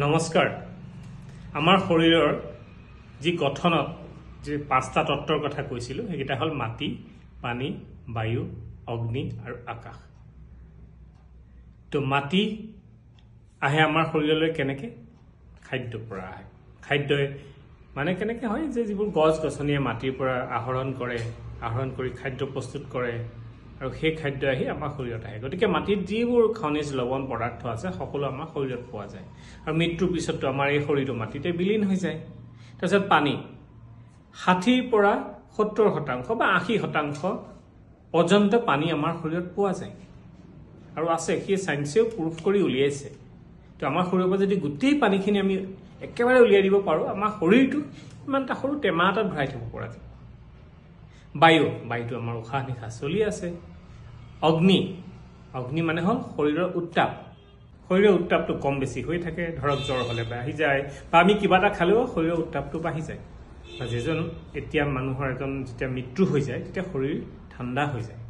নমস্কাৰ আমাৰ শৰীৰৰ যি গঠনত যে পাঁচটা তত্ত্বৰ কথা কৈছিলো সেইটা হল মাটি পানী বায়ু অগ্নি আৰু আকাশ তো মাটি আহে আমাৰ শৰীৰলৈ কেনেকে খাদ্যৰ পৰা আহে খাদ্যই মানে কেনেকে হয় যে যিবোৰ গছ গছনিয়ে মাটিৰ পৰা আহৰণ কৰি খাদ্য প্ৰস্তুত কৰে আৰু সেই খাদ্য আহি আমাৰ শৰীৰত আহে গতিকে মাটিত যিবোৰ খনিজ লৱণ পদাৰ্থ আছে সকলো আমাৰ শৰীৰত পোৱা যায় আৰু মৃত্যুৰ পিছতো আমাৰ এই শৰীৰটো মাটিতে বিলীন হৈ যায় তাৰপিছত পানী 60 পৰা 70% বা 80% পৰ্যন্ত পানী আমাৰ শৰীৰত পোৱা যায় আৰু আছে কি সায়েন্সেও প্ৰুফ কৰি উলিয়াইছে তো আমাৰ শৰীৰৰ পৰা যদি গোটেই পানীখিনি আমি একেবাৰে উলিয়াই দিব পাৰো আমাৰ শৰীৰটো ইমানটা সৰু টেমা এটাত ভৰাই থব পৰা যায় বায়ুটো আমাৰ উশাহ নিশাহ চলি আছে অগ্নি মানে হল শৰীৰৰ উত্তাপটো কম বেছি হৈ থাকে ধৰক জ্বৰ হলে বাঢ়ি যায় বা আমি কিবা এটা খালেও শৰীৰৰ উত্তাপটো বাঢ়ি যায় বা যেজন এতিয়া মানুহৰ এজন যেতিয়া মৃত্যু হৈ যায় তেতিয়া শৰীৰ ঠাণ্ডা হৈ যায়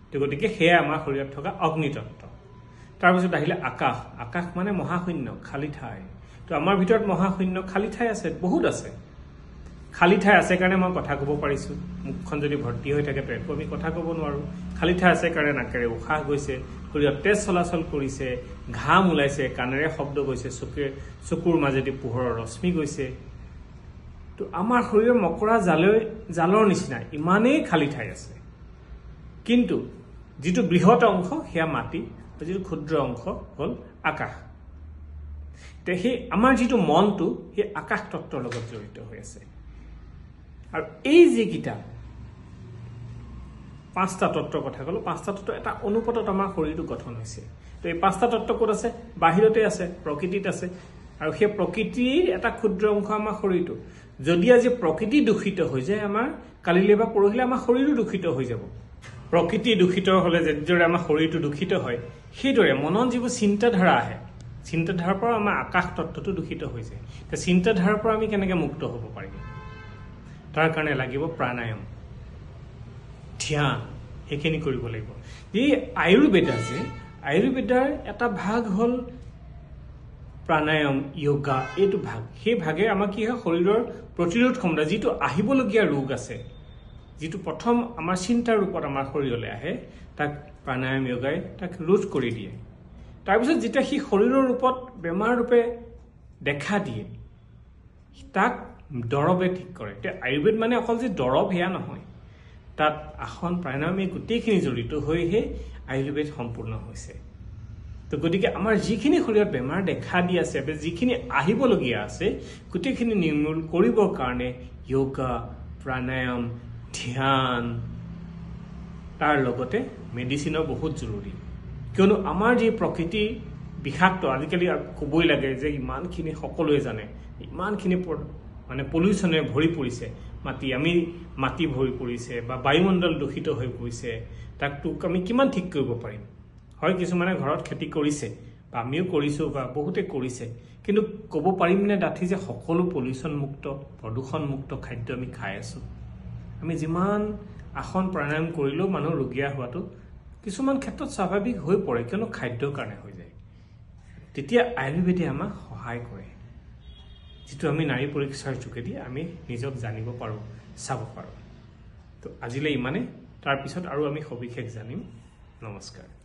তো গতিকে হেয়া আমাৰ শৰীৰত থকা অগ্নিতত্ত্ব তাৰপিছত আহিলে আকাশ মানে মহাশূন্য খালি ঠাই তো আমাৰ ভিতৰত মহাশূন্য খালি ঠাই আছে বহুত আছে খালি ঠাই আছে কাৰণে মই কথা ক'ব পাৰিছো মুখখন যদি ভৰ্তি হৈ থাকে তো আমি কথা ক'ব নোৱাৰো খালি ঠাই আছে কাৰণে নাকেৰে উশাহ গৈছে শৰীৰত তেজ চলাচল কৰিছে ঘাম ওলাইছে কাণেৰে শব্দ গৈছে চকুৰ মাজেদি পোহৰৰ ৰশ্মি গৈছে তো আমাৰ শৰীৰৰ মকৰা জালৰ নিচিনা ইমানেই খালি ঠাই আছে কিন্তু যিটো বৃহৎ অংশ হেয়া মাটি আৰু যিটো ক্ষুদ্ৰ অংশ হল আকাশ তে সেই আমাৰ যিটো মনটো সেই আকাশ তত্ত্বৰ লগত জড়িত হৈ আছে আৰু এই যে কিটা পাঁচটা তত্ত্বৰ কথা কলো পাঁচটা তত্ত্ব এটা অনুপাতত আমাৰ শৰীৰটো গঠন হৈছে তো এই পাঁচটা তত্ত্ব ক'ত আছে বাহিৰতে আছে প্ৰকৃতিত আছে আৰু সেই প্ৰকৃতিৰ এটা ক্ষুদ্ৰ অংশ আমাৰ শৰীৰটো যদি আজি প্ৰকৃতি দূষিত হৈ যায় আমাৰ কালিলে বা পৰহিলে আমাৰ শৰীৰটো দূষিত হৈ যাব প্ৰকৃতি দূষিত হলে যেদৰে আমাৰ শৰীৰটো দূষিত হয় সেইদৰে মনত যিবোৰ চিন্তাধাৰা আহে চিন্তাধাৰাৰ পৰা আমাৰ আকাশ তত্ত্বটো দূষিত হৈ যায় তে চিন্তাধাৰাৰ পৰা আমি কেনেকৈ মুক্ত হ'ব পাৰিম তাৰ কাৰণে লাগিব প্ৰাণায়াম ধ্যান এইখিনি কৰিব লাগিব এই আয়ুৰ্বেদাৰ এটা ভাগ হল প্ৰাণায়াম যোগা এইটো ভাগ সেই ভাগে আমাৰ কি হয় শৰীৰৰ প্ৰতিৰোধ ক্ষমতা যিটো আহিবলগীয়া ৰোগ আছে যিটো প্ৰথম আমাৰ চিন্তাৰ ৰূপত আমাৰ শৰীৰলৈ আহে তাক প্ৰাণায়াম যোগাই তাক ৰোধ কৰি দিয়ে তাৰপিছত যেতিয়া সি শৰীৰৰ ৰূপত বেমাৰ ৰূপে দেখা দিয়ে তাক দৰৱে ঠিক কৰে তে আয়ুৰ্বেদ মানে অকল যে দৰৱ হেয়া নহয় তাত আসন প্ৰাণায়াম এই গোটেইখিনি জড়িত হৈহে আয়ুৰ্বেদ সম্পূৰ্ণ হৈছে তো গতিকে আমাৰ যিখিনি শৰীৰত বেমাৰ দেখা দি আছে যিখিনি আহিবলগীয়া আছে গোটেইখিনি নিৰ্মূল কৰিবৰ কাৰণে যোগা প্ৰাণায়াম ধ্যান তাৰ লগতে মেডিচিনৰ বহুত জৰুৰী কিয়নো আমাৰ যি প্ৰকৃতি বিষাক্ত আজিকালি ক'বই লাগে যে ইমানখিনি সকলোৱে জানে ইমানখিনি মানে পলিউশ্যনে ভৰি পৰিছে মাটি ভৰি পৰিছে বা বায়ুমণ্ডল দূষিত হৈ পৰিছে তাকতো আমি কিমান ঠিক কৰিব পাৰিম হয় কিছুমানে ঘৰত খেতি কৰিছে বা আমিও কৰিছো বা বহুতে কৰিছে কিন্তু ক'ব পাৰিম নে ডাঠি যে সকলো পলিউশ্যন মুক্ত প্ৰদূষণ মুক্ত খাদ্য আমি খাই আছো আমি যিমান আসন প্ৰাণায়াম কৰিলেও মানুহ ৰোগীয়া হোৱাটো কিছুমান ক্ষেত্ৰত স্বাভাৱিক হৈ পৰে কিয়নো খাদ্যৰ কাৰণে হৈ যায় তেতিয়া আয়ুৰ্বেদে আমাক সহায় কৰে যিটো আমি নাৰী পৰীক্ষাৰ যোগেদি আমি নিজক জানিব পাৰো চাব পাৰো তো আজিলৈ ইমানে তাৰ পিছত আৰু আমি সবিশেষ জানিম নমস্কাৰ